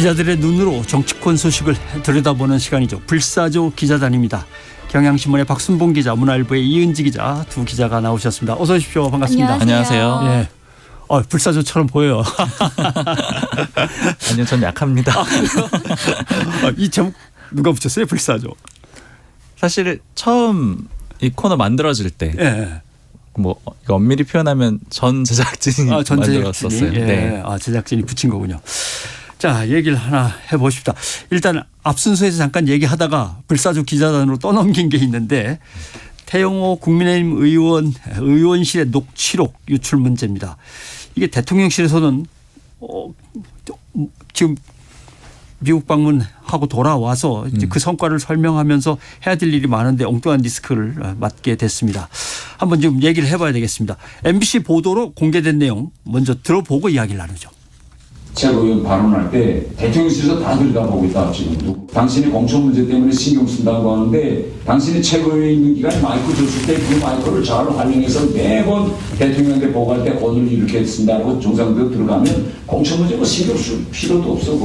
기자들의 눈으로 정치권 소식을 들여다보는 시간이죠. 불사조 기자단입니다. 경향신문의 박순봉 기자, 문화일보의 이은지 기자 두 기자가 나오셨습니다. 어서 오십시오. 반갑습니다. 안녕하세요. 예. 불사조처럼 보여요. 아니요, 전 약합니다. 이 제목 누가 붙였어요? 불사조. 사실 처음 이 코너 만들어질 때, 예. 뭐 엄밀히 표현하면 전 제작진이 만들었었어요. 예. 네. 제작진이 붙인 거군요. 자, 얘기를 하나 해보십시다. 일단 앞순서에서 잠깐 얘기하다가 불사조 기자단으로 떠넘긴 게 있는데 태영호 국민의힘 의원실의 녹취록 유출 문제입니다. 이게 대통령실에서는 지금 미국 방문하고 돌아와서 이제 그 성과를 설명하면서 해야 될 일이 많은데 엉뚱한 리스크를 맡게 됐습니다. 한번 좀 얘기를 해봐야 되겠습니다. MBC 보도로 공개된 내용 먼저 들어보고 이야기를 나누죠. 최고위원 발언할 때 대통령실에서 다 들여다보고 있다 지금도. 당신이 공천 문제 때문에 신경 쓴다고 하는데 당신이 최고위원에 있는 기간에 마이크 줬을 때 그 마이크를 잘 활용해서 매번 대통령한테 보고할 때 오늘 이렇게 쓴다고 정상도 들어가면 공천 문제 뭐 신경 쓸 필요도 없어.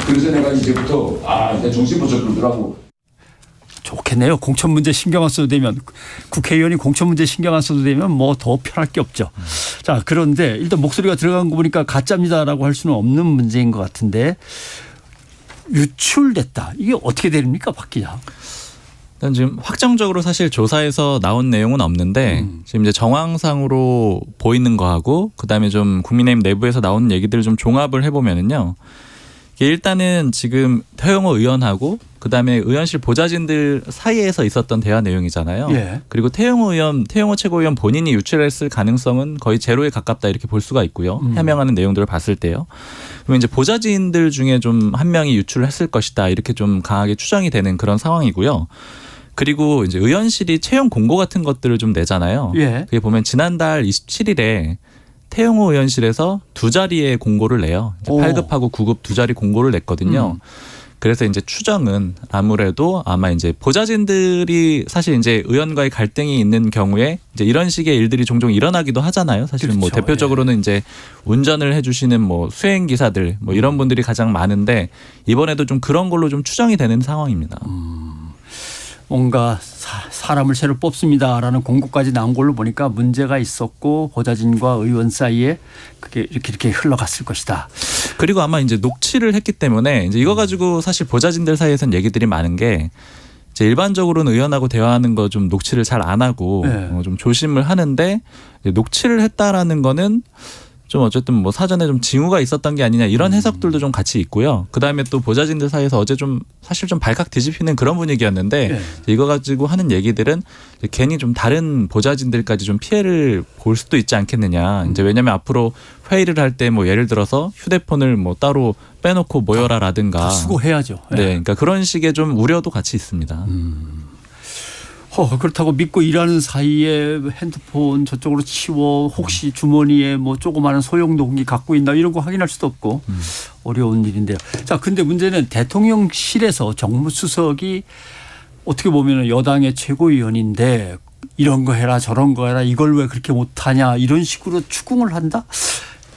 그래서 내가 이제부터 이제 정신 못 차리더라고. 좋겠네요. 공천 문제 신경 안 써도 되면, 국회의원이 공천 문제 신경 안 써도 되면 뭐 더 편할 게 없죠. 자, 그런데 일단 목소리가 들어간 거 보니까 가짜입니다라고 할 수는 없는 문제인 것 같은데 유출됐다. 이게 어떻게 됩니까, 박 기자? 일단 지금 확정적으로 사실 조사에서 나온 내용은 없는데 지금 이제 정황상으로 보이는 거하고 그다음에 좀 국민의힘 내부에서 나오는 얘기들을 좀 종합을 해보면은요. 일단은 지금 태영호 의원하고 그다음에 의원실 보좌진들 사이에서 있었던 대화 내용이잖아요. 예. 그리고 태영호 최고위원 본인이 유출했을 가능성은 거의 제로에 가깝다 이렇게 볼 수가 있고요. 해명하는 내용들을 봤을 때요. 그러면 이제 보좌진들 중에 좀 한 명이 유출을 했을 것이다 이렇게 좀 강하게 추정이 되는 그런 상황이고요. 그리고 이제 의원실이 채용 공고 같은 것들을 좀 내잖아요. 예. 그게 보면 지난달 27일에 태영호 의원실에서 두 자리의 공고를 내요. 8급하고 9급 두 자리 공고를 냈거든요. 그래서 이제 추정은 아무래도 아마 이제 보좌진들이 사실 이제 의원과의 갈등이 있는 경우에 이제 이런 식의 일들이 종종 일어나기도 하잖아요. 사실은 그렇죠. 뭐 대표적으로는 이제 운전을 해주시는 뭐 수행 기사들 뭐 이런 분들이 가장 많은데 이번에도 좀 그런 걸로 좀 추정이 되는 상황입니다. 뭔가 사람을 새로 뽑습니다라는 공고까지 나온 걸로 보니까 문제가 있었고 보좌진과 의원 사이에 그게 이렇게 흘러갔을 것이다. 그리고 아마 이제 녹취를 했기 때문에 이제 이거 가지고 사실 보좌진들 사이에서는 얘기들이 많은 게 이제 일반적으로는 의원하고 대화하는 거 좀 녹취를 잘 안 하고 네. 좀 조심을 하는데 이제 녹취를 했다라는 거는 좀 어쨌든 뭐 사전에 좀 징후가 있었던 게 아니냐 이런 해석들도 좀 같이 있고요. 그다음에 또 보좌진들 사이에서 어제 좀 사실 좀 발칵 뒤집히는 그런 분위기였는데 네. 이거 가지고 하는 얘기들은 괜히 좀 다른 보좌진들까지 좀 피해를 볼 수도 있지 않겠느냐. 이제 왜냐하면 앞으로 회의를 할 때 뭐 예를 들어서 휴대폰을 뭐 따로 빼놓고 모여라라든가 다 수고해야죠. 네, 그러니까 그런 식의 좀 우려도 같이 있습니다. 그렇다고 믿고 일하는 사이에 핸드폰 저쪽으로 치워 혹시 주머니에 뭐 조그마한 소형동기 갖고 있나 이런 거 확인할 수도 없고 어려운 일인데요. 자, 근데 문제는 대통령실에서 정무수석이 어떻게 보면 여당의 최고위원인데 이런 거 해라 저런 거 해라 이걸 왜 그렇게 못하냐 이런 식으로 추궁을 한다.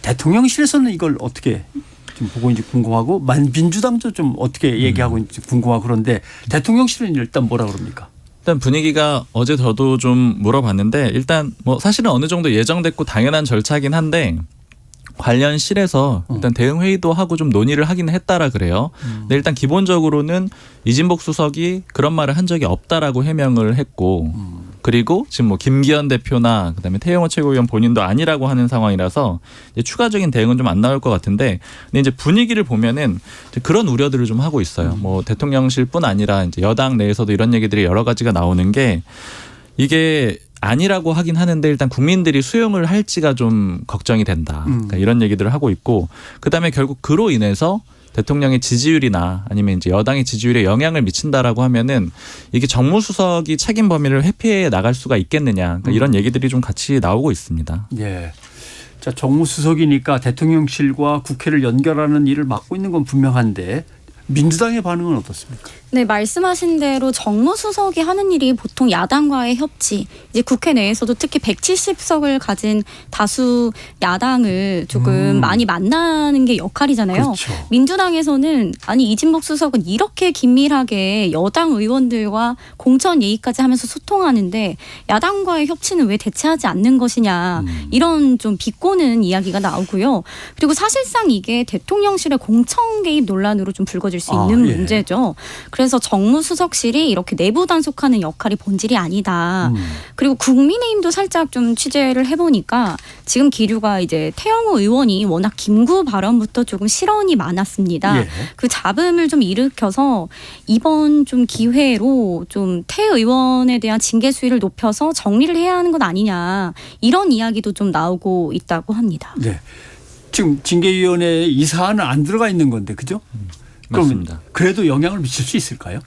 대통령실에서는 이걸 어떻게 좀 보고 있는지 궁금하고 민주당도 좀 어떻게 얘기하고 있는지 궁금하고 그런데 대통령실은 일단 뭐라 그럽니까? 일단 분위기가 어제 저도 좀 물어봤는데 일단 뭐 사실은 어느 정도 예정됐고 당연한 절차긴 한데 관련실에서 일단 대응 회의도 하고 좀 논의를 하긴 했다라 그래요. 근데 일단 기본적으로는 이진복 수석이 그런 말을 한 적이 없다라고 해명을 했고 그리고 지금 뭐 김기현 대표나 그다음에 태영호 최고위원 본인도 아니라고 하는 상황이라서 이제 추가적인 대응은 좀 안 나올 것 같은데 근데 이제 분위기를 보면은 이제 그런 우려들을 좀 하고 있어요. 뭐 대통령실뿐 아니라 이제 여당 내에서도 이런 얘기들이 여러 가지가 나오는 게 이게 아니라고 하긴 하는데 일단 국민들이 수용을 할지가 좀 걱정이 된다. 그러니까 이런 얘기들을 하고 있고 그다음에 결국 그로 인해서 대통령의 지지율이나 아니면 이제 여당의 지지율에 영향을 미친다라고 하면은 이게 정무수석이 책임 범위를 회피해 나갈 수가 있겠느냐. 그러니까 이런 얘기들이 좀 같이 나오고 있습니다. 예. 자, 정무수석이니까 대통령실과 국회를 연결하는 일을 맡고 있는 건 분명한데 민주당의 반응은 어떻습니까? 네, 말씀하신 대로 정무수석이 하는 일이 보통 야당과의 협치, 이제 국회 내에서도 특히 170석을 가진 다수 야당을 조금 많이 만나는 게 역할이잖아요. 그렇죠. 민주당에서는 아니 이진복 수석은 이렇게 긴밀하게 여당 의원들과 공천 예의까지 하면서 소통하는데 야당과의 협치는 왜 대체하지 않는 것이냐, 이런 좀 비꼬는 이야기가 나오고요. 그리고 사실상 이게 대통령실의 공천 개입 논란으로 좀 불거질 수 있는 예. 문제죠. 그래서 정무수석실이 이렇게 내부 단속하는 역할이 본질이 아니다. 그리고 국민의힘도 살짝 좀 취재를 해보니까 지금 기류가 이제 태영호 의원이 워낙 김구 발언부터 조금 실언이 많았습니다. 예. 그 잡음을 좀 일으켜서 이번 좀 기회로 좀 태 의원에 대한 징계 수위를 높여서 정리를 해야 하는 것 아니냐, 이런 이야기도 좀 나오고 있다고 합니다. 네. 지금 징계위원회에 이 사안은 안 들어가 있는 건데, 그죠? 그러면 맞습니다. 그래도 영향을 미칠 수 있을까요?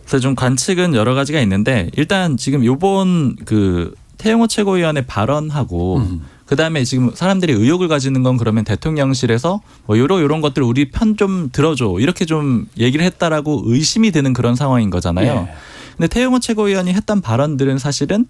그래서 좀 관측은 여러 가지가 있는데 일단 지금 요번 그 태영호 최고위원의 발언하고 그다음에 지금 사람들이 의혹을 가지는 건 그러면 대통령실에서 뭐 요런 것들 우리 편 좀 들어줘 이렇게 좀 얘기를 했다라고 의심이 드는 그런 상황인 거잖아요. 예. 근데 태영호 최고위원이 했던 발언들은 사실은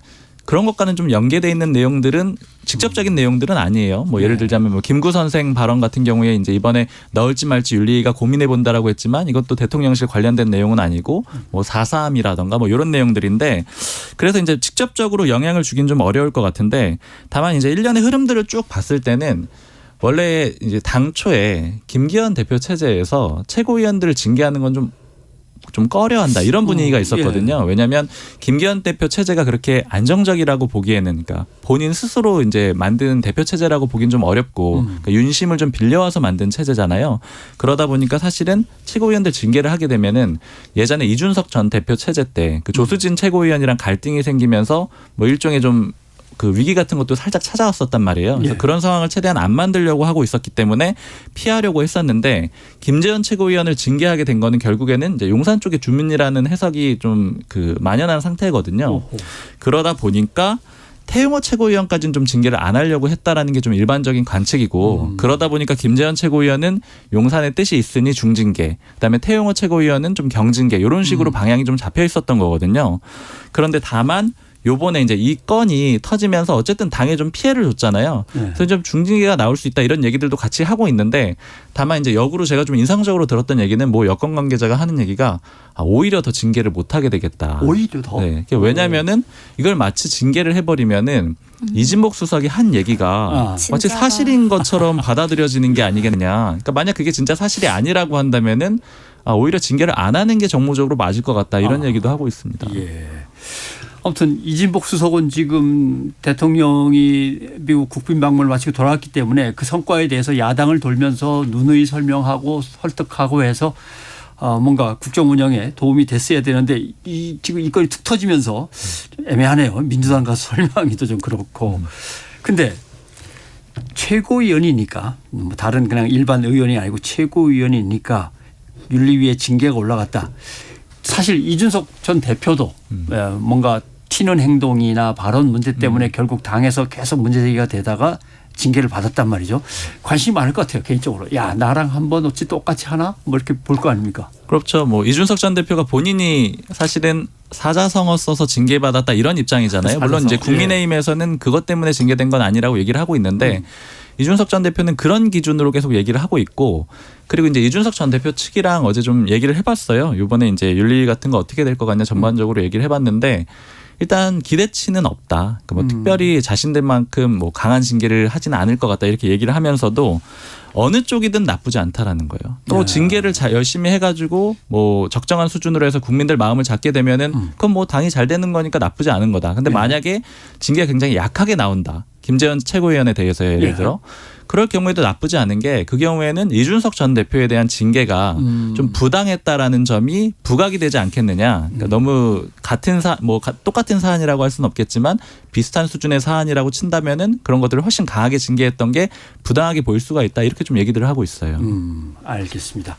그런 것과는 좀 연계돼 있는 내용들은 직접적인 내용들은 아니에요. 뭐 예를 들자면 뭐 김구 선생 발언 같은 경우에 이제 이번에 넣을지 말지 윤리위가 고민해 본다라고 했지만 이것도 대통령실 관련된 내용은 아니고 뭐 4.3이라던가 뭐 이런 내용들인데 그래서 이제 직접적으로 영향을 주긴 좀 어려울 것 같은데 다만 이제 일련의 흐름들을 쭉 봤을 때는 원래 이제 당초에 김기현 대표 체제에서 최고위원들을 징계하는 건 좀 꺼려한다 이런 분위기가 있었거든요. 왜냐하면 김기현 대표 체제가 그렇게 안정적이라고 보기에는 그러니까 본인 스스로 이제 만든 대표 체제라고 보기는 좀 어렵고 그러니까 윤심을 좀 빌려와서 만든 체제잖아요. 그러다 보니까 사실은 최고위원들 징계를 하게 되면은 예전에 이준석 전 대표 체제 때 그 조수진 최고위원이랑 갈등이 생기면서 뭐 일종의 좀 그 위기 같은 것도 살짝 찾아왔었단 말이에요. 그래서 예. 그런 상황을 최대한 안 만들려고 하고 있었기 때문에 피하려고 했었는데 김재현 최고위원을 징계하게 된 거는 결국에는 이제 용산 쪽의 주민이라는 해석이 좀 그 만연한 상태거든요. 오호. 그러다 보니까 태영호 최고위원까지는 좀 징계를 안 하려고 했다라는 게 좀 일반적인 관측이고 그러다 보니까 김재현 최고위원은 용산의 뜻이 있으니 중징계, 그다음에 태영호 최고위원은 좀 경징계 이런 식으로 방향이 좀 잡혀 있었던 거거든요. 그런데 다만 요번에 이제 이 건이 터지면서 어쨌든 당에 좀 피해를 줬잖아요. 그래서 좀 중징계가 나올 수 있다 이런 얘기들도 같이 하고 있는데 다만 이제 역으로 제가 좀 인상적으로 들었던 얘기는 뭐 여권 관계자가 하는 얘기가 오히려 더 징계를 못 하게 되겠다. 오히려 더. 네. 왜냐하면은 이걸 마치 징계를 해버리면은 이진복 수석이 한 얘기가 마치 진짜다. 사실인 것처럼 받아들여지는 게 아니겠느냐. 그러니까 만약 그게 진짜 사실이 아니라고 한다면은 오히려 징계를 안 하는 게 정무적으로 맞을 것 같다 이런 얘기도 하고 있습니다. 예. 아무튼 이진복 수석은 지금 대통령이 미국 국빈 방문을 마치고 돌아왔기 때문에 그 성과에 대해서 야당을 돌면서 누누이 설명하고 설득하고 해서 뭔가 국정 운영에 도움이 됐어야 되는데 지금 이 건이 툭 터지면서 좀 애매하네요. 민주당 가서 설명하기도 좀 그렇고. 근데 최고위원이니까 뭐 다른 그냥 일반 의원이 아니고 최고위원이니까 윤리위에 징계가 올라갔다. 사실 이준석 전 대표도 뭔가 튀는 행동이나 발언 문제 때문에 결국 당에서 계속 문제 제기가 되다가 징계를 받았단 말이죠. 관심이 많을 것 같아요. 개인적으로. 야 나랑 한번 어찌 똑같이 하나? 뭐 이렇게 볼 거 아닙니까? 그렇죠. 뭐 이준석 전 대표가 본인이 사실은 사자성어 써서 징계받았다 이런 입장이잖아요. 물론 이제 국민의힘에서는 그것 때문에 징계된 건 아니라고 얘기를 하고 있는데 이준석 전 대표는 그런 기준으로 계속 얘기를 하고 있고 그리고 이제 이준석 전 대표 측이랑 어제 좀 얘기를 해봤어요. 이번에 이제 윤리 같은 거 어떻게 될 것 같냐 전반적으로 얘기를 해봤는데 일단 기대치는 없다. 그러니까 뭐 특별히 자신들만큼 뭐 강한 징계를 하지는 않을 것 같다 이렇게 얘기를 하면서도 어느 쪽이든 나쁘지 않다라는 거예요. 또 징계를 열심히 해가지고 뭐 적정한 수준으로 해서 국민들 마음을 잡게 되면은 그건 뭐 당이 잘 되는 거니까 나쁘지 않은 거다. 근데 만약에 징계가 굉장히 약하게 나온다. 김재현 최고위원에 대해서 예를 들어 그럴 경우에도 나쁘지 않은 게 그 경우에는 이준석 전 대표에 대한 징계가 좀 부당했다라는 점이 부각이 되지 않겠느냐. 그러니까 너무 같은 똑같은 사안이라고 할 수는 없겠지만 비슷한 수준의 사안이라고 친다면은 그런 것들을 훨씬 강하게 징계했던 게 부당하게 보일 수가 있다. 이렇게 좀 얘기들을 하고 있어요. 알겠습니다.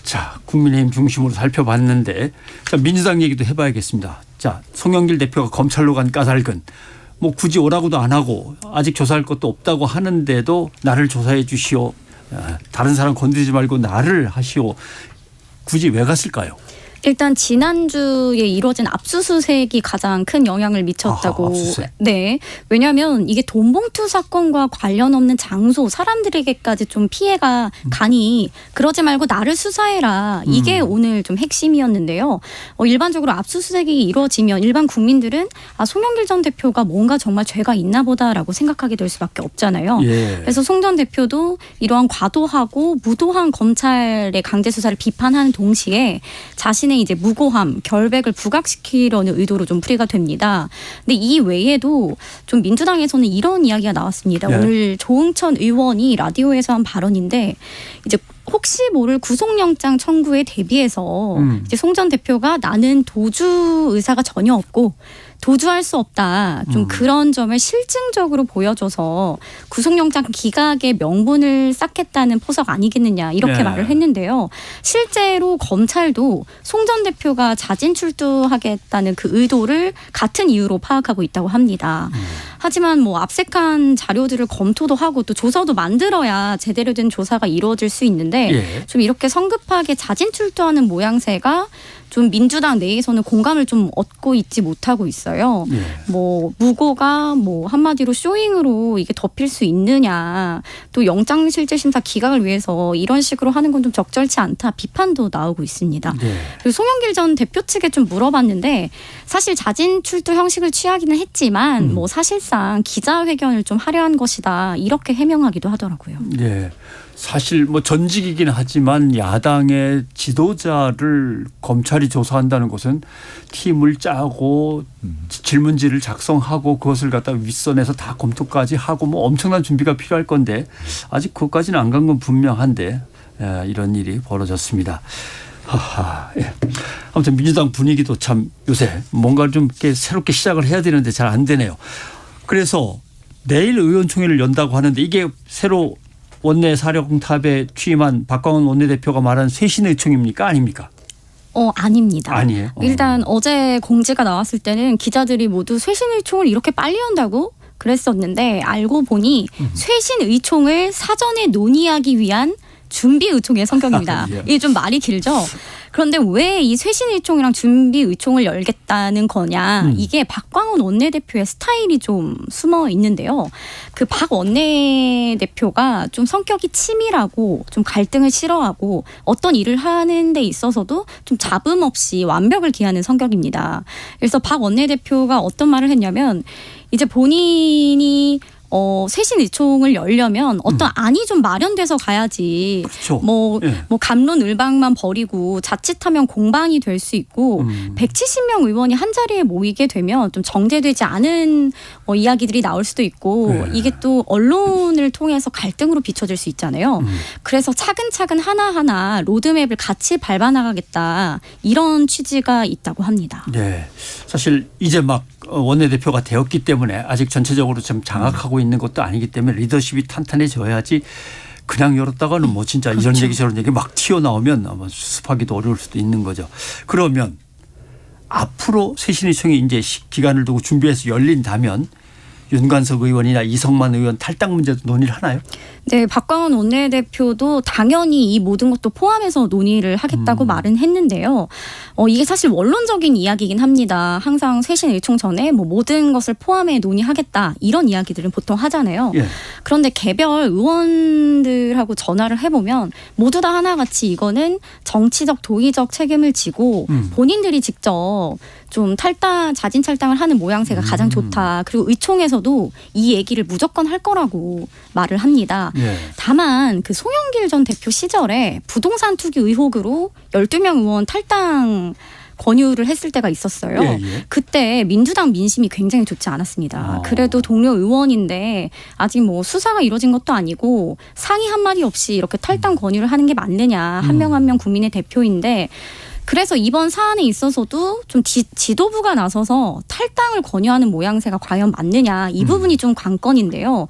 자, 국민의힘 중심으로 살펴봤는데 자, 민주당 얘기도 해봐야겠습니다. 자, 송영길 대표가 검찰로 간 까닭은 뭐 굳이 오라고도 안 하고 아직 조사할 것도 없다고 하는데도 나를 조사해 주시오. 다른 사람 건드리지 말고 나를 하시오. 굳이 왜 갔을까요? 일단 지난주에 이루어진 압수수색이 가장 큰 영향을 미쳤다고. 아하, 압수수색. 네. 왜냐하면 이게 돈봉투 사건과 관련 없는 장소 사람들에게까지 좀 피해가 가니 그러지 말고 나를 수사해라. 이게 오늘 좀 핵심이었는데요. 일반적으로 압수수색이 이루어지면 일반 국민들은 송영길 전 대표가 뭔가 정말 죄가 있나 보다라고 생각하게 될 수밖에 없잖아요. 예. 그래서 송 전 대표도 이러한 과도하고 무도한 검찰의 강제 수사를 비판하는 동시에 자신의 이제 무고함, 결백을 부각시키려는 의도로 좀 풀이가 됩니다. 근데 이 외에도 좀 민주당에서는 이런 이야기가 나왔습니다. 네. 오늘 조응천 의원이 라디오에서 한 발언인데 이제 혹시 모를 구속영장 청구에 대비해서 이제 송 전 대표가 나는 도주 의사가 전혀 없고 도주할 수 없다. 좀 그런 점을 실증적으로 보여줘서 구속영장 기각의 명분을 쌓겠다는 포석 아니겠느냐 이렇게 네. 말을 했는데요. 실제로 검찰도 송 전 대표가 자진 출두하겠다는 그 의도를 같은 이유로 파악하고 있다고 합니다. 하지만 뭐 압색한 자료들을 검토도 하고 또 조서도 만들어야 제대로 된 조사가 이루어질 수 있는데 예. 좀 이렇게 성급하게 자진 출두하는 모양새가 좀 민주당 내에서는 공감을 좀 얻고 있지 못하고 있어요. 예. 뭐 무고가 뭐 한마디로 쇼잉으로 이게 덮일 수 있느냐, 또 영장실질심사 기각을 위해서 이런 식으로 하는 건 좀 적절치 않다 비판도 나오고 있습니다. 네. 그리고 송영길 전 대표 측에 좀 물어봤는데 사실 자진 출두 형식을 취하기는 했지만 뭐 사실상 기자회견을 좀 하려 한 것이다 이렇게 해명하기도 하더라고요. 예. 사실 뭐 전직이긴 하지만 야당의 지도자를 검찰이 조사한다는 것은 팀을 짜고 질문지를 작성하고 그것을 갖다 윗선에서 다 검토까지 하고 뭐 엄청난 준비가 필요할 건데 아직 그것까지는 안 간 건 분명한데 이런 일이 벌어졌습니다. 하하. 예. 아무튼 민주당 분위기도 참 요새 뭔가 좀 이렇게 새롭게 시작을 해야 되는데 잘 안 되네요. 그래서 내일 의원총회를 연다고 하는데 이게 새로 원내 사령탑에 취임한 박광원 원내대표가 말한 쇄신의총입니까? 아닙니까? 아닙니다. 아니에요. 일단 어제 공지가 나왔을 때는 기자들이 모두 쇄신의총을 이렇게 빨리 한다고 그랬었는데 알고 보니 쇄신의총을 사전에 논의하기 위한 준비의총의 성격입니다. 예. 이게 좀 말이 길죠. 그런데 왜 이 쇄신의총이랑 준비의총을 열겠다는 거냐. 이게 박광원 원내대표의 스타일이 좀 숨어 있는데요. 그 박 원내대표가 좀 성격이 치밀하고 좀 갈등을 싫어하고 어떤 일을 하는 데 있어서도 좀 잡음 없이 완벽을 기하는 성격입니다. 그래서 박 원내대표가 어떤 말을 했냐면 이제 본인이 쇄신의총을 열려면 어떤 안이 좀 마련돼서 가야지. 그렇죠. 뭐 예. 갑론을박만 버리고 자칫하면 공방이 될 수 있고 170명 의원이 한 자리에 모이게 되면 좀 정제되지 않은 이야기들이 나올 수도 있고 예. 이게 또 언론을 통해서 갈등으로 비춰질 수 있잖아요. 그래서 차근차근 하나하나 로드맵을 같이 밟아나가겠다 이런 취지가 있다고 합니다. 네. 사실 이제 막 원내대표가 되었기 때문에 아직 전체적으로 좀 장악하고 있는 것도 아니기 때문에 리더십이 탄탄해져야지 그냥 열었다가는 뭐 진짜 이런 그렇죠. 얘기 저런 얘기 막 튀어나오면 아마 수습하기도 어려울 수도 있는 거죠. 그러면 앞으로 쇄신의총이 이제 기간을 두고 준비해서 열린다면 윤관석 의원이나 이성만 의원 탈당 문제도 논의를 하나요? 네, 박광원 원내대표도 당연히 이 모든 것도 포함해서 논의를 하겠다고 말은 했는데요. 이게 사실 원론적인 이야기이긴 합니다. 항상 쇄신의총 전에 뭐 모든 것을 포함해 논의하겠다 이런 이야기들은 보통 하잖아요. 예. 그런데 개별 의원들하고 전화를 해보면 모두 다 하나같이 이거는 정치적 도의적 책임을 지고 본인들이 직접 좀 자진 탈당을 하는 모양새가 가장 좋다. 그리고 의총에서도 이 얘기를 무조건 할 거라고 말을 합니다. 예. 다만 그 송영길 전 대표 시절에 부동산 투기 의혹으로 12명 의원 탈당 권유를 했을 때가 있었어요. 예, 예. 그때 민주당 민심이 굉장히 좋지 않았습니다. 그래도 동료 의원인데 아직 뭐 수사가 이루어진 것도 아니고 상의 한마디 없이 이렇게 탈당 권유를 하는 게 맞느냐. 한 명 한 명 국민의 대표인데 그래서 이번 사안에 있어서도 좀 지도부가 나서서 탈당을 권유하는 모양새가 과연 맞느냐 이 부분이 좀 관건인데요.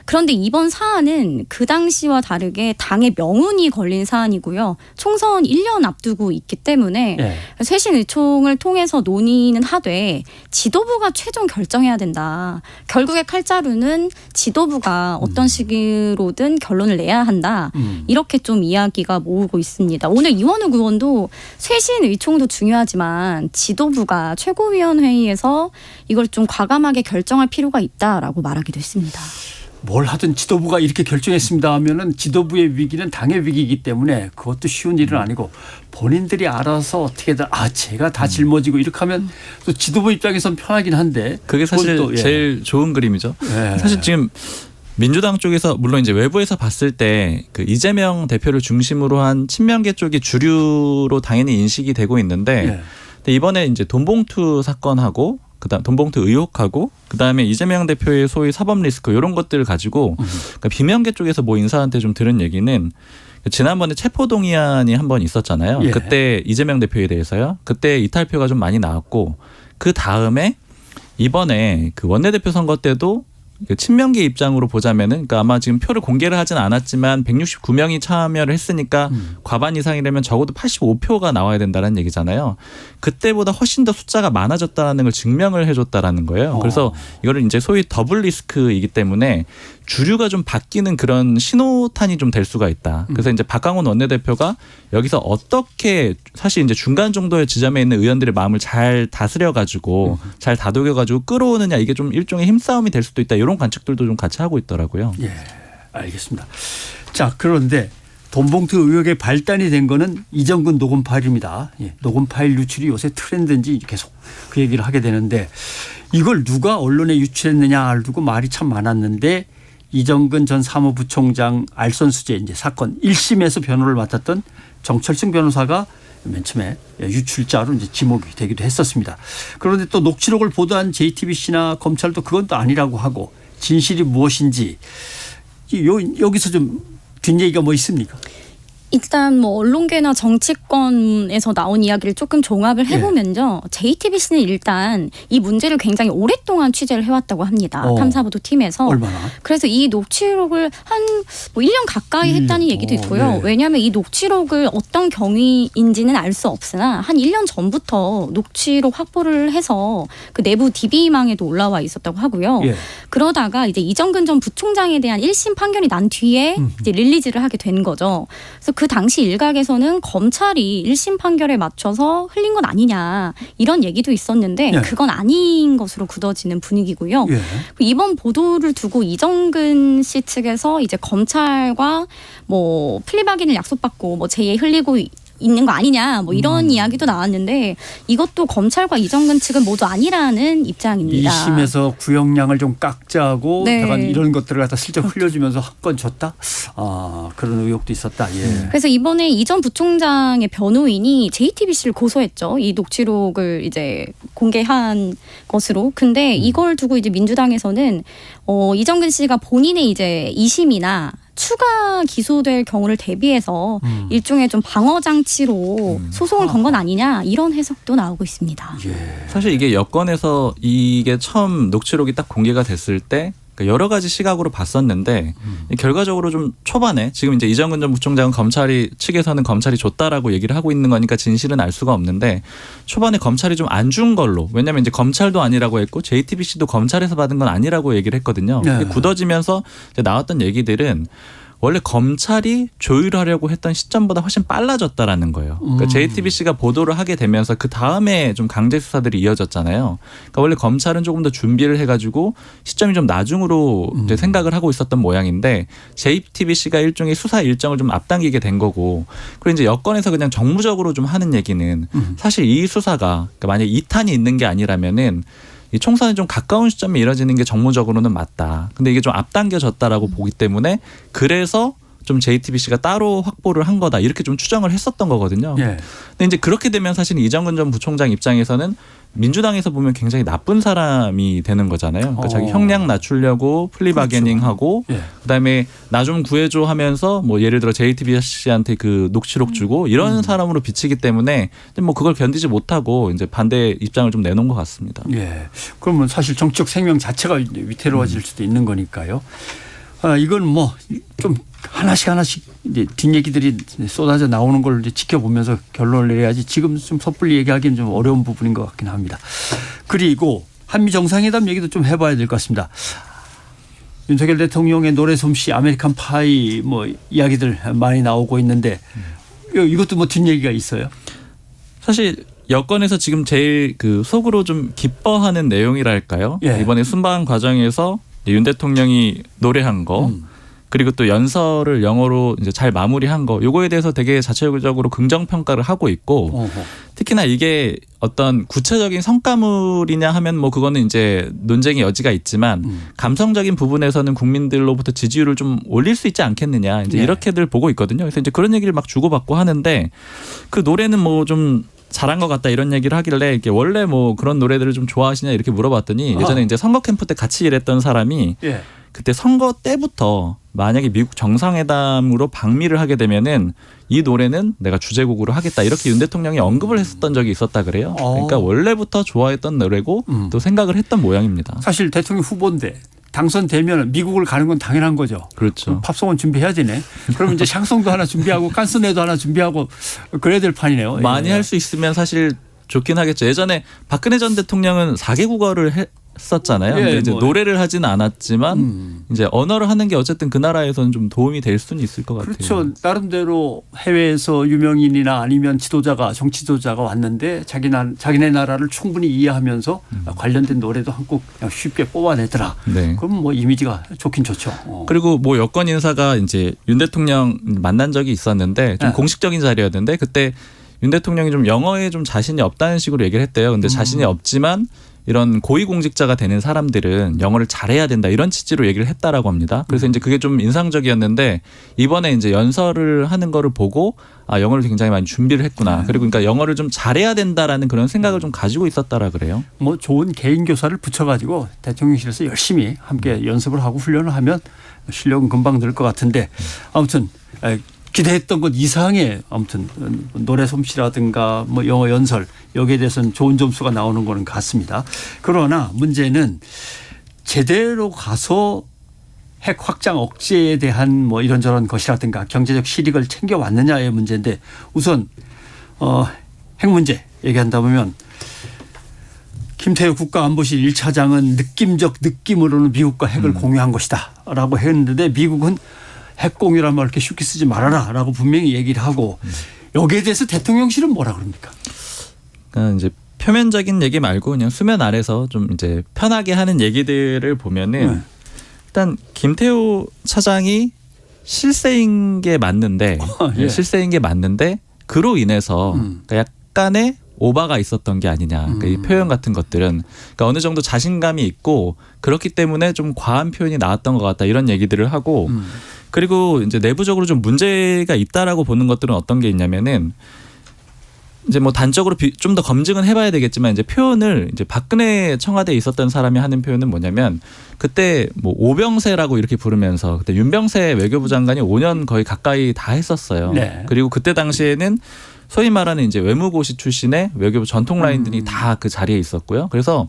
그런데 이번 사안은 그 당시와 다르게 당의 명운이 걸린 사안이고요. 총선 1년 앞두고 있기 때문에 예. 쇄신 의총을 통해서 논의는 하되 지도부가 최종 결정해야 된다. 결국에 칼자루는 지도부가 어떤 식으로든 결론을 내야 한다. 이렇게 좀 이야기가 모으고 있습니다. 오늘 이원욱 의원도 쇄신 의총도 중요하지만 지도부가 최고위원회의에서 이걸 좀 과감하게 결정할 필요가 있다라고 말하기도 했습니다. 뭘 하든 지도부가 이렇게 결정했습니다 하면은 지도부의 위기는 당의 위기이기 때문에 그것도 쉬운 일은 아니고 본인들이 알아서 어떻게든 제가 다 짊어지고 이렇게 하면 또 지도부 입장에선 편하긴 한데 그게 사실 그것도, 예. 제일 좋은 그림이죠. 예. 사실 지금 민주당 쪽에서 물론 이제 외부에서 봤을 때 그 이재명 대표를 중심으로 한 친명계 쪽이 주류로 당연히 인식이 되고 있는데 예. 근데 이번에 이제 돈봉투 사건하고 그다음 돈봉투 의혹하고 그다음에 이재명 대표의 소위 사법 리스크 이런 것들을 가지고 그러니까 비명계 쪽에서 뭐 인사한테 좀 들은 얘기는 지난번에 체포동의안이 한 번 있었잖아요. 예. 그때 이재명 대표에 대해서요. 그때 이탈표가 좀 많이 나왔고 그 다음에 이번에 그 원내대표 선거 때도 친명계 입장으로 보자면은 그러니까 아마 지금 표를 공개를 하진 않았지만 169명이 참여를 했으니까 과반 이상이라면 적어도 85표가 나와야 된다는 얘기잖아요. 그때보다 훨씬 더 숫자가 많아졌다는 걸 증명을 해줬다라는 거예요. 그래서 이거를 이제 소위 더블 리스크이기 때문에 주류가 좀 바뀌는 그런 신호탄이 좀 될 수가 있다. 그래서 이제 박강원 원내대표가 여기서 어떻게 사실 이제 중간 정도의 지점에 있는 의원들의 마음을 잘 다스려가지고 잘 다독여가지고 끌어오느냐 이게 좀 일종의 힘싸움이 될 수도 있다. 이런 관측들도 좀 같이 하고 있더라고요. 예, 알겠습니다. 자, 그런데 돈봉투 의혹의 발단이 된 거는 이정근 녹음 파일입니다. 예, 녹음 파일 유출이 요새 트렌드인지 계속 그 얘기를 하게 되는데 이걸 누가 언론에 유출했느냐 두고 말이 참 많았는데 이정근 전 사무부총장 알선수재 이제 사건 1심에서 변호를 맡았던 정철승 변호사가 맨 처음에 유출자로 이제 지목이 되기도 했었습니다. 그런데 또 녹취록을 보도한 JTBC나 검찰도 그건 또 아니라고 하고 진실이 무엇인지 여기서 좀 뒷얘기가 뭐 있습니까? 일단 뭐 언론계나 정치권에서 나온 이야기를 조금 종합을 해보면요. JTBC는 일단 이 문제를 굉장히 오랫동안 취재를 해왔다고 합니다. 탐사보도 팀에서. 얼마나? 그래서 이 녹취록을 한 뭐 1년 가까이 했다는 얘기도 있고요. 네. 왜냐하면 이 녹취록을 어떤 경위인지는 알 수 없으나 한 1년 전부터 녹취록 확보를 해서 그 내부 DB망에도 올라와 있었다고 하고요. 예. 그러다가 이제 이정근 전 부총장에 대한 1심 판결이 난 뒤에 이제 릴리즈를 하게 된 거죠. 그래서 그 당시 일각에서는 검찰이 1심 판결에 맞춰서 흘린 건 아니냐 이런 얘기도 있었는데 예. 그건 아닌 것으로 굳어지는 분위기고요. 예. 이번 보도를 두고 이정근 씨 측에서 이제 검찰과 뭐 플리바긴을 약속받고 뭐 제에 흘리고 있는 거 아니냐 뭐 이런 이야기도 나왔는데 이것도 검찰과 이정근 측은 모두 아니라는 입장입니다. 2심에서 구형량을 좀 깎자고 네. 약간 이런 것들을 갖다 슬쩍 흘려주면서 한 건 줬다? 그런 의혹도 있었다. 예. 그래서 이번에 이 전 부총장의 변호인이 JTBC를 고소했죠. 이 녹취록을 이제 공개한 것으로. 근데 이걸 두고 이제 민주당에서는 이정근 씨가 본인의 이제 2심이나 추가 기소될 경우를 대비해서 일종의 좀 방어 장치로 소송을 건 건 아니냐 이런 해석도 나오고 있습니다. 예. 사실 이게 여권에서 이게 처음 녹취록이 딱 공개가 됐을 때 여러 가지 시각으로 봤었는데 결과적으로 좀 초반에 지금 이제 이정근 전 부총장은 검찰이 측에서는 검찰이 줬다라고 얘기를 하고 있는 거니까 진실은 알 수가 없는데 초반에 검찰이 좀 안 준 걸로 왜냐하면 이제 검찰도 아니라고 했고 JTBC도 검찰에서 받은 건 아니라고 얘기를 했거든요. 네. 굳어지면서 이제 나왔던 얘기들은 원래 검찰이 조율하려고 했던 시점보다 훨씬 빨라졌다라는 거예요. 그러니까 JTBC가 보도를 하게 되면서 그 다음에 좀 강제 수사들이 이어졌잖아요. 그러니까 원래 검찰은 조금 더 준비를 해가지고 시점이 좀 나중으로 이제 생각을 하고 있었던 모양인데 JTBC가 일종의 수사 일정을 좀 앞당기게 된 거고 그리고 이제 여권에서 그냥 정무적으로 좀 하는 얘기는 사실 이 수사가 그러니까 만약 2탄이 있는 게 아니라면은 이 총선에 좀 가까운 시점에 이뤄지는 게 정무적으로는 맞다. 근데 이게 좀 앞당겨졌다라고 보기 때문에 그래서 좀 JTBC가 따로 확보를 한 거다 이렇게 좀 추정을 했었던 거거든요. 예. 근데 이제 그렇게 되면 사실 이정근 전 부총장 입장에서는 민주당에서 보면 굉장히 나쁜 사람이 되는 거잖아요. 그러니까 자기 형량 낮추려고 플리바게닝하고 그렇죠. 예. 그다음에 나 좀 구해줘 하면서 뭐 예를 들어 JTBC한테 그 녹취록 주고 이런 사람으로 비치기 때문에 뭐 그걸 견디지 못하고 이제 반대 입장을 좀 내놓은 것 같습니다. 예. 그러면 사실 정치적 생명 자체가 위태로워질 수도 있는 거니까요. 이건 뭐 좀 하나씩 이제 뒷얘기들이 쏟아져 나오는 걸 이제 지켜보면서 결론을 내려야지 지금 좀 섣불리 얘기하기는 좀 어려운 부분인 것 같긴 합니다. 그리고 한미 정상회담 얘기도 좀 해봐야 될 것 같습니다. 윤석열 대통령의 노래 솜씨, 아메리칸 파이 뭐 이야기들 많이 나오고 있는데 이것도 뭐 뒷얘기가 있어요. 사실 여권에서 지금 제일 그 속으로 좀 기뻐하는 내용이랄까요? 예. 이번에 순방 과정에서 윤 대통령이 노래한 거 그리고 또 연설을 영어로 이제 잘 마무리한 거 요거에 대해서 되게 자체적으로 긍정 평가를 하고 있고 어허. 특히나 이게 어떤 구체적인 성과물이냐 하면 뭐 그거는 이제 논쟁의 여지가 있지만 감성적인 부분에서는 국민들로부터 지지율을 좀 올릴 수 있지 않겠느냐 이제 네. 이렇게들 보고 있거든요. 그래서 이제 그런 얘기를 막 주고받고 하는데 그 노래는 뭐 좀 잘한 것 같다 이런 얘기를 하길래 이게 원래 뭐 그런 노래들을 좀 좋아하시냐 이렇게 물어봤더니 예전에 이제 선거 캠프 때 같이 일했던 사람이 예. 그때 선거 때부터 만약에 미국 정상회담으로 방미를 하게 되면은 이 노래는 내가 주제곡으로 하겠다 이렇게 윤 대통령이 언급을 했었던 적이 있었다 그래요. 그러니까 원래부터 좋아했던 노래고 또 생각을 했던 모양입니다. 사실 대통령 후보인데 당선되면 미국을 가는 건 당연한 거죠. 그렇죠. 팝송은 준비해야 되네. 그러면 이제 샹송도 하나 준비하고 깐스네도 하나 준비하고 그래야 될 판이네요. 많이 예. 할 수 있으면 사실 좋긴 하겠죠. 예전에 박근혜 전 대통령은 4개 국어를 했었잖아요. 예, 근데 이제 뭐. 노래를 하지는 않았지만 이제 언어를 하는 게 어쨌든 그 나라에서는 좀 도움이 될 수는 있을 것 같아요. 그렇죠. 나름대로 해외에서 유명인이나 아니면 지도자가 정치 지도자가 왔는데 자기네 나라를 충분히 이해하면서 관련된 노래도 한 곡 그냥 쉽게 뽑아내더라. 네. 그럼 뭐 이미지가 좋긴 좋죠. 그리고 뭐 여권 인사가 이제 윤 대통령 만난 적이 있었는데 좀 네. 공식적인 자리였는데 그때 윤 대통령이 좀 영어에 좀 자신이 없다는 식으로 얘기를 했대요. 근데 자신이 없지만 이런 고위공직자가 되는 사람들은 영어를 잘해야 된다 이런 취지로 얘기를 했다라고 합니다. 그래서 이제 그게 좀 인상적이었는데 이번에 이제 연설을 하는 거를 보고 아 영어를 굉장히 많이 준비를 했구나. 그리고 그러니까 영어를 좀 잘해야 된다라는 그런 생각을 좀 가지고 있었다라 그래요. 뭐 좋은 개인 교사를 붙여가지고 대통령실에서 열심히 함께 연습을 하고 훈련을 하면 실력은 금방 늘 것 같은데 아무튼 기대했던 것 이상의 아무튼 노래 솜씨라든가 뭐 영어 연설 여기에 대해서는 좋은 점수가 나오는 거는 같습니다. 그러나 문제는 제대로 가서 핵 확장 억제에 대한 뭐 이런저런 것이라든가 경제적 실익을 챙겨왔느냐의 문제인데 우선 핵 문제 얘기한다 보면 김태우 국가안보실 1차장은 느낌적 느낌으로는 미국과 핵을 공유한 것이다라고 했는데 미국은 핵 공유란 말 이렇게 쉽게 쓰지 말아라라고 분명히 얘기를 하고 여기에 대해서 대통령실은 뭐라 그럽니까? 그러니까 이제 표면적인 얘기 말고 그냥 수면 아래서 좀 이제 편하게 하는 얘기들을 보면은 일단 김태우 차장이 실세인 게 맞는데 예. 실세인 게 맞는데 그로 인해서 그러니까 약간의 오바가 있었던 게 아니냐. 그러니까 이 표현 같은 것들은 그러니까 어느 정도 자신감이 있고 그렇기 때문에 좀 과한 표현이 나왔던 것 같다 이런 얘기들을 하고 그리고 이제 내부적으로 좀 문제가 있다라고 보는 것들은 어떤 게 있냐면은 이제 뭐 단적으로 좀 더 검증은 해봐야 되겠지만 이제 표현을 이제 박근혜 청와대에 있었던 사람이 하는 표현은 뭐냐면 그때 뭐 오병세라고 이렇게 부르면서 그때 윤병세 외교부 장관이 5년 거의 가까이 다 했었어요. 네. 그리고 그때 당시에는 소위 말하는 이제 외무고시 출신의 외교부 전통 라인들이 다 그 자리에 있었고요. 그래서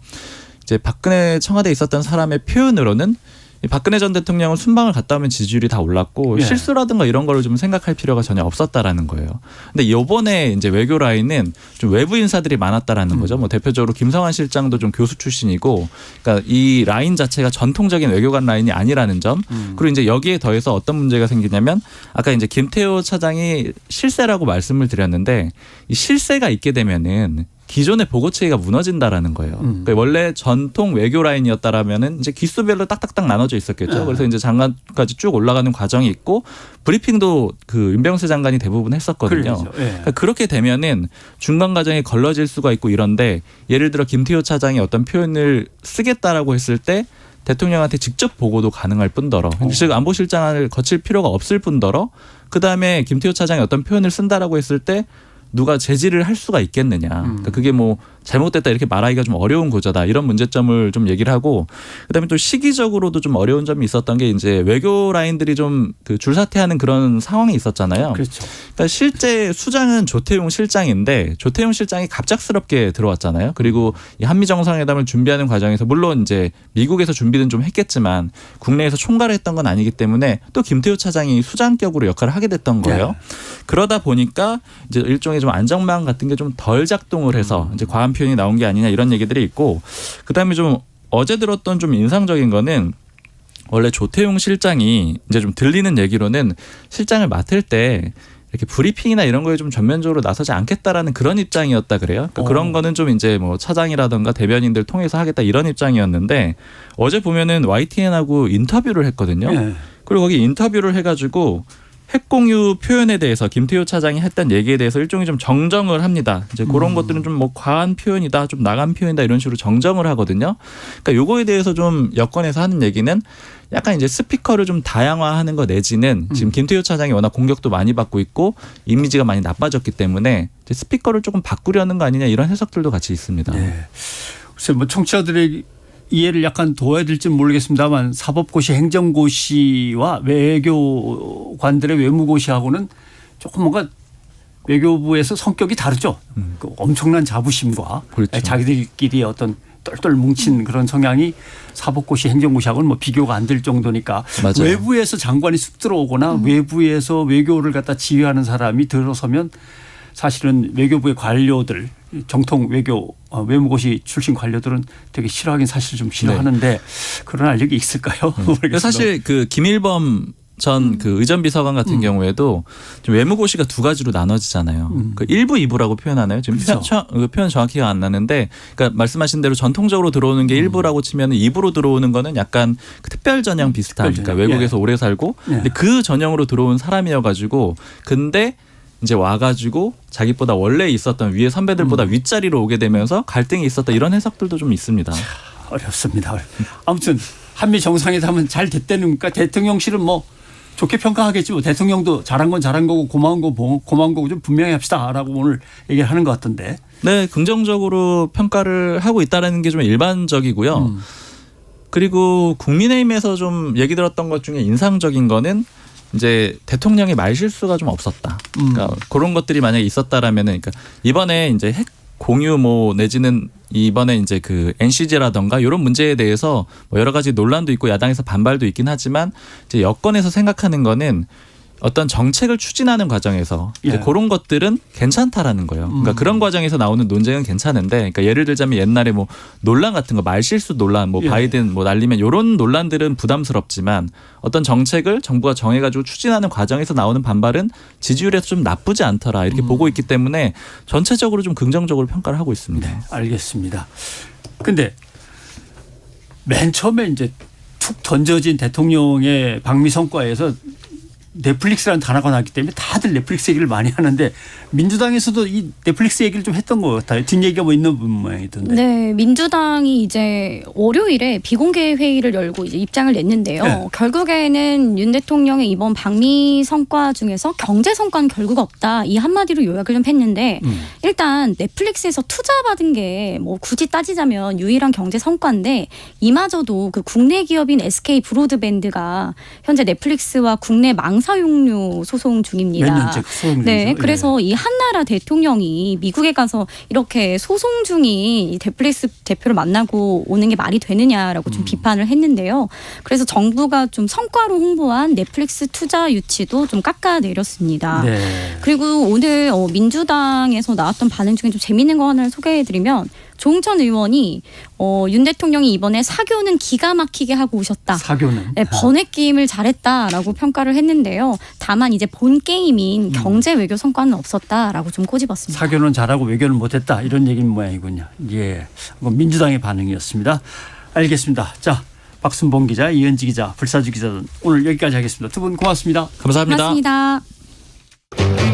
이제 박근혜 청와대에 있었던 사람의 표현으로는 이 박근혜 전 대통령은 순방을 갔다 오면 지지율이 다 올랐고 예. 실수라든가 이런 거를 좀 생각할 필요가 전혀 없었다라는 거예요. 근데 이번에 이제 외교 라인은 좀 외부 인사들이 많았다라는 거죠. 뭐 대표적으로 김성환 실장도 좀 교수 출신이고, 그러니까 이 라인 자체가 전통적인 외교관 라인이 아니라는 점. 그리고 이제 여기에 더해서 어떤 문제가 생기냐면 아까 이제 김태호 차장이 실세라고 말씀을 드렸는데 이 실세가 있게 되면은 기존의 보고 체계가 무너진다라는 거예요. 그러니까 원래 전통 외교 라인이었다라면은 이제 기수별로 딱딱딱 나눠져 있었겠죠. 그래서 이제 장관까지 쭉 올라가는 과정이 있고 브리핑도 그 윤병세 장관이 대부분 했었거든요. 그러죠. 예. 그러니까 그렇게 되면은 중간 과정에 걸러질 수가 있고 이런데 예를 들어 김태호 차장이 어떤 표현을 쓰겠다라고 했을 때 대통령한테 직접 보고도 가능할 뿐더러 즉 안보실장을 거칠 필요가 없을 뿐더러 그다음에 김태호 차장이 어떤 표현을 쓴다라고 했을 때 누가 제지를 할 수가 있겠느냐. 그러니까 그게 뭐 잘못됐다 이렇게 말하기가 좀 어려운 고저다 이런 문제점을 좀 얘기를 하고 그다음에 또 시기적으로도 좀 어려운 점이 있었던 게 이제 외교 라인들이 좀 그 줄사퇴하는 그런 상황이 있었잖아요. 그렇죠. 그러니까 실제 수장은 조태용 실장인데 조태용 실장이 갑작스럽게 들어왔잖아요. 그리고 이 한미 정상회담을 준비하는 과정에서 물론 이제 미국에서 준비는 좀 했겠지만 국내에서 총괄을 했던 건 아니기 때문에 또 김태호 차장이 수장격으로 역할을 하게 됐던 거예요. 네. 그러다 보니까 이제 일종의 좀 안정망 같은 게 좀 덜 작동을 해서 이제 과한 표현이 나온 게 아니냐 이런 얘기들이 있고 그다음에 좀 어제 들었던 좀 인상적인 거는 원래 조태용 실장이 이제 좀 들리는 얘기로는 실장을 맡을 때 이렇게 브리핑이나 이런 거에 좀 전면적으로 나서지 않겠다라는 그런 입장이었다 그래요. 그러니까 그런 거는 좀 이제 뭐 차장이라든가 대변인들 통해서 하겠다 이런 입장이었는데 어제 보면은 YTN하고 인터뷰를 했거든요. 네. 그리고 거기 인터뷰를 해가지고 핵공유 표현에 대해서 김태호 차장이 했던 얘기에 대해서 일종의 좀 정정을 합니다. 이제 그런 것들은 좀 뭐 과한 표현이다, 좀 나간 표현이다 이런 식으로 정정을 하거든요. 그러니까 요거에 대해서 좀 여권에서 하는 얘기는 약간 이제 스피커를 좀 다양화하는 거 내지는 지금 김태호 차장이 워낙 공격도 많이 받고 있고 이미지가 많이 나빠졌기 때문에 이제 스피커를 조금 바꾸려는 거 아니냐 이런 해석들도 같이 있습니다. 네. 글쎄 뭐 청취자들의 이해를 약간 도와야 될지는 모르겠습니다만 사법고시 행정고시와 외교관들의 외무고시하고는 조금 뭔가 외교부에서 성격이 다르죠. 그 엄청난 자부심과 그렇죠. 자기들끼리 어떤 똘똘 뭉친 그런 성향이 사법고시 행정고시하고는 뭐 비교가 안 될 정도니까 맞아요. 외부에서 장관이 쑥 들어오거나 외부에서 외교를 갖다 지휘하는 사람이 들어서면 사실은 외교부의 관료들 정통 외교 외무고시 출신 관료들은 되게 싫어하긴 사실 좀 싫어하는데 그런 알력이 있을까요? 모르겠습니다. 사실 그 김일범 전 그 의전비서관 같은 경우에도 좀 외무고시가 두 가지로 나눠지잖아요. 그 1부, 2부라고 표현하나요? 지금 그렇죠. 표현 정확히가 안 나는데, 그러니까 말씀하신 대로 전통적으로 들어오는 게 1부라고 치면 2부로 들어오는 거는 약간 그 특별 전형 비슷한, 특별 그러니까 전형. 외국에서 오래 살고, 예. 근데 그 전형으로 들어온 사람이어가지고, 근데 이제 와가지고 자기보다 원래 있었던 위에 선배들보다 윗자리로 오게 되면서 갈등이 있었다 이런 해석들도 좀 있습니다. 어렵습니다. 아무튼 한미 정상회담은 잘 됐다니까 대통령실은 뭐 좋게 평가하겠지 뭐 대통령도 잘한 건 잘한 거고 고마운 거 고마운 거고 좀 분명히 합시다라고 오늘 얘기를 하는 것 같던데. 네, 긍정적으로 평가를 하고 있다는 게 좀 일반적이고요. 그리고 국민의힘에서 좀 얘기 들었던 것 중에 인상적인 거는 이제 대통령의 말실수가 좀 없었다. 그러니까 그런 것들이 만약에 있었다라면은, 그러니까 이번에 이제 핵 공유 뭐 내지는 이번에 이제 그 NCG라던가 이런 문제에 대해서 뭐 여러 가지 논란도 있고 야당에서 반발도 있긴 하지만 이제 여권에서 생각하는 거는 어떤 정책을 추진하는 과정에서 이제 예. 그런 것들은 괜찮다라는 거예요. 그러니까 그런 과정에서 나오는 논쟁은 괜찮은데, 그러니까 예를 들자면 옛날에 뭐 논란 같은 거 말실수 논란, 뭐 예. 바이든 뭐 날리면 이런 논란들은 부담스럽지만 어떤 정책을 정부가 정해가지고 추진하는 과정에서 나오는 반발은 지지율에서 좀 나쁘지 않더라 이렇게 보고 있기 때문에 전체적으로 좀 긍정적으로 평가를 하고 있습니다. 네, 알겠습니다. 근데 맨 처음에 이제 툭 던져진 대통령의 방미 성과에서 넷플릭스라는 단어가 나왔기 때문에 다들 넷플릭스 얘기를 많이 하는데 민주당에서도 이 넷플릭스 얘기를 좀 했던 것 같아요. 뒷얘기가 뭐 있는 모양이던데. 네, 민주당이 이제 월요일에 비공개 회의를 열고 이제 입장을 냈는데요. 네. 결국에는 윤 대통령의 이번 방미 성과 중에서 경제 성과는 결국 없다. 이 한마디로 요약을 좀 했는데 일단 넷플릭스에서 투자받은 게 뭐 굳이 따지자면 유일한 경제 성과인데 이마저도 그 국내 기업인 SK 브로드밴드가 현재 넷플릭스와 국내 망사용료 소송 중입니다. 몇 년째 소송 중이죠. 네, 예. 그래서 이 한나라 대통령이 미국에 가서 이렇게 소송 중인 이 넷플릭스 대표를 만나고 오는 게 말이 되느냐라고 좀 비판을 했는데요. 그래서 정부가 좀 성과로 홍보한 넷플릭스 투자 유치도 좀 깎아내렸습니다. 네. 그리고 오늘 민주당에서 나왔던 반응 중에 좀 재밌는 거 하나를 소개해드리면 조응천 의원이 윤 대통령이 이번에 사교는 기가 막히게 하고 오셨다. 사교는. 네, 번외 게임을 잘했다라고 평가를 했는데요. 다만 이제 본 게임인 경제 외교 성과는 없었다라고 좀 꼬집었습니다. 사교는 잘하고 외교는 못했다 이런 얘기인 모양이군요. 예, 이건 민주당의 반응이었습니다. 알겠습니다. 자, 박순봉 기자, 이현지 기자, 불사주 기자 오늘 여기까지 하겠습니다. 두 분 고맙습니다. 감사합니다. 고맙습니다.